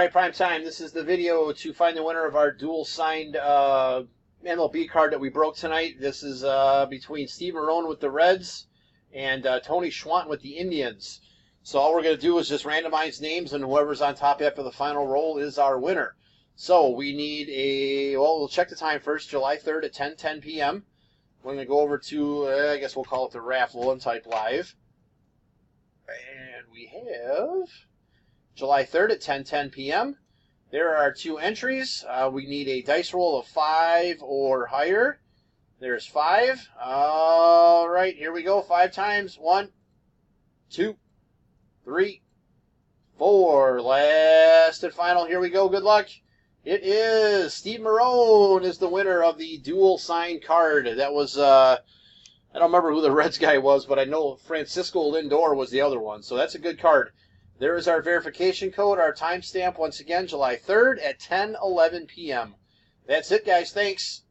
right, prime time. This is the video to find the winner of our dual signed MLB card that we broke tonight. This is between Steve Marone with the Reds and Tony Schwandt with the Indians. So all we're going to do is just randomize names, and whoever's on top after the final roll is our winner. So we need we'll check the time first, July 3rd at 10:10 p.m. We're going to go over to, I guess we'll call it the raffle and type live. And we have July 3rd at 10:10 p.m. There are two entries. We need a dice roll of 5 or higher. There's 5. All right, here we go. 5 times. 1, 2, 3, 4. Last and final. Here we go. Good luck. It is Steve Marone is the winner of the dual signed card. That was, I don't remember who the Reds guy was, but I know Francisco Lindor was the other one. So that's a good card. There is our verification code, our timestamp, once again, July 3rd at 10:11 p.m. That's it, guys. Thanks.